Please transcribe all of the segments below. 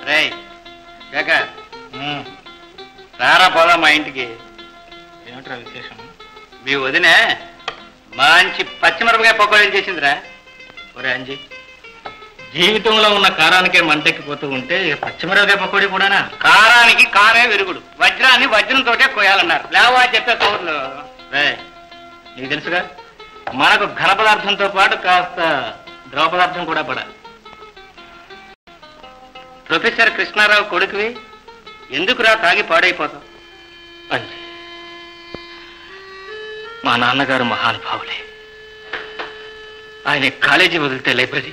రేయ్ జగ రారా పోదాం మా ఇంటికి. ఏమిట్రా విశేషం? మీ వదినే మంచి పచ్చిమిరపకాయ పకోడీలు చేసిందిరా. ఒరే అంజీ, జీవితంలో ఉన్న కారానికే మంటెక్కిపోతూ ఉంటే పచ్చిమిరపకాయ పకోడీ కూడానా? కారానికి కారే విరుగుడు, వజ్రాన్ని వజ్రంతోటే కోయాలన్నారు. లేవా చెప్పే కౌర్లు. రే నీకు తెలుసుగా, మనకు ఘన పదార్థంతో పాటు కాస్త ద్రవ పదార్థం కూడా పడాలి. ప్రొఫెసర్ కృష్ణారావు కొడుకువి, ఎందుకురా తాగి పాడైపోతావు? అంజీ, మా నాన్నగారు మహానుభావులే. ఆయన కాలేజీ వదిలితే లైబ్రరీ,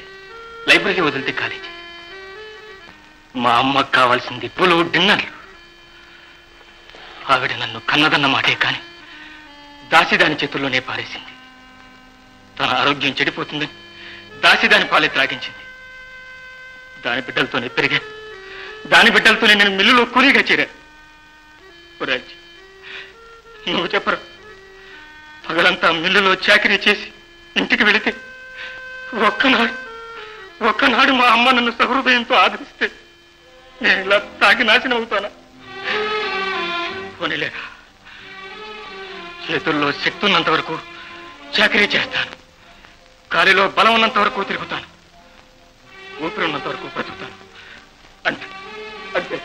లైబ్రరీ వదిలితే కాలేజీ. మా అమ్మకు కావాల్సింది పులు డిన్నర్లు. ఆవిడ నన్ను కన్నదన్న మాటే కాని దాసిదాని చేతుల్లోనే పారేసింది. తన ఆరోగ్యం చెడిపోతుందని దాసిదాని పాలే త్రాగించింది. దాని బిడ్డలతోనే పెరిగా, దాని బిడ్డలతోనే నేను మిల్లులో కూలీగా చేరా. రాజు, నువ్వు చెప్పరు, పగలంతా మిల్లులో చాకరీ చేసి ఇంటికి వెళితే ఒక్కనాడు మా అమ్మ నన్ను సహృదయంతో ఆదరిస్తే నేను ఇలా తాగి నాశనం అవుతానా? పోనీలేరా, చేతుల్లో శక్తి ఉన్నంత వరకు చాకరీ చేస్తాను, కాలిలో బలం ఉన్నంత వరకు తిరుగుతాను, ఊపిరి ఉన్నంత వరకు బ్రతుకుతాను. అంతే అంతే.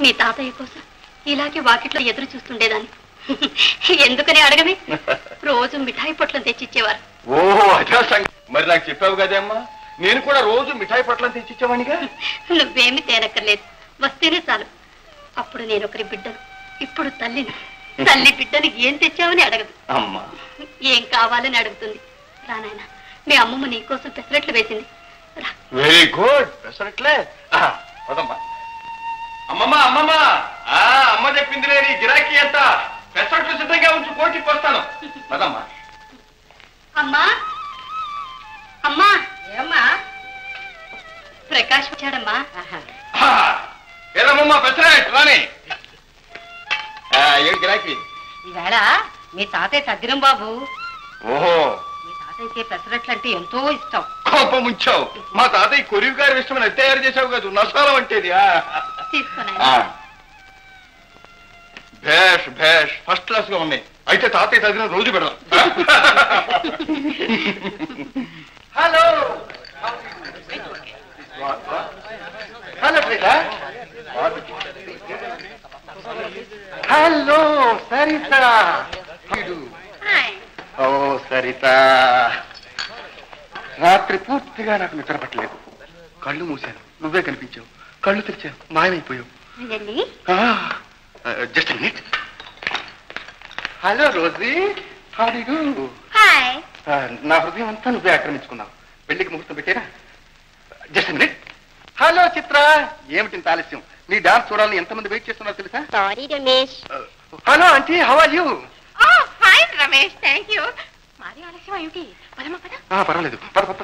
మీ తాతయ్య కోసం ఇలాగే వాకిట్లో ఎదురు చూస్తుండేదాన్ని. ఎందుకని అడగమే, రోజు మిఠాయి పొట్లం తెచ్చిచ్చేవారు. ఓహో అదే సంగతి. మరి నాకు చెప్పావు కదమ్మా, నేను కూడా రోజు మిఠాయి పొట్లం తెచ్చిచ్చేవాడిగా. నువ్వేమి తేనక్కర్లేదు, వస్తేనే చాలు. అప్పుడు నేను ఒకరి బిడ్డను, ఇప్పుడు తల్లిని. తల్లి బిడ్డని ఏం తెచ్చావని అడగదు, అమ్మా ఏం కావాలని అడుగుతుంది. రానాయన, మీ అమ్మమ్మ నీ కోసం పెసరట్లు వేసింది. Very good. పెసరట్లే పదమ్మా. అమ్మమ్మ అమ్మమ్మ, అమ్మ చెప్పింది లేని గిరాకీ ఎంత, పెసరట్లు సిద్ధంగా ఉంచి పోటీకి వస్తాను. పదమ్మా. అమ్మా అమ్మా, ఏమ్మా? ప్రకాష్ వచ్చాడమ్మా. ఏదమ్మా పెసరట్ రాని. ఏం గిరాకీ? ఈవేళ మీ తాతయ్య తద్దినం బాబు. ఓహో, మీ తాతయ్యకి పెసరట్లు అంటే ఎంతో ఇష్టం. కోప ముంచావు. మా తాతయ్య కొరివి గారి ఇష్టమని అది తయారు చేసావు కాదు, నసాలం అంటేది. భేష్ భేష్, ఫస్ట్ క్లాస్ గా ఉన్నాయి. అయితే తాతయ్య తగిన రోజు పెడదాం. Hello hello Sarita. ఓ సరిత, రాత్రి పూర్తిగా నాకు నిద్ర పట్టలేదు. కళ్ళు మూసాను, నువ్వే కనిపించావు. కళ్ళు తెరిచాను, మాయమైపోయావు. Just minute. Hello Rosy, how do you do? నా హృదయం అంతా నువ్వే ఆక్రమించుకున్నావు. పెళ్లికి ముహూర్తం పెట్టేరా? Just minute. హలో చిత్ర, ఏమిటి ఇంత ఆలస్యం? నీ డాన్స్ చూడాలని ఎంతమంది వెయిట్ చేస్తున్నారు తెలుసా? Sorry Ramesh. Hello aunty, how are you? Fine Ramesh, thank you. మరి ఆలస్యం ఏమిటి? పరమ పద. పర్వాలేదు, పద పద.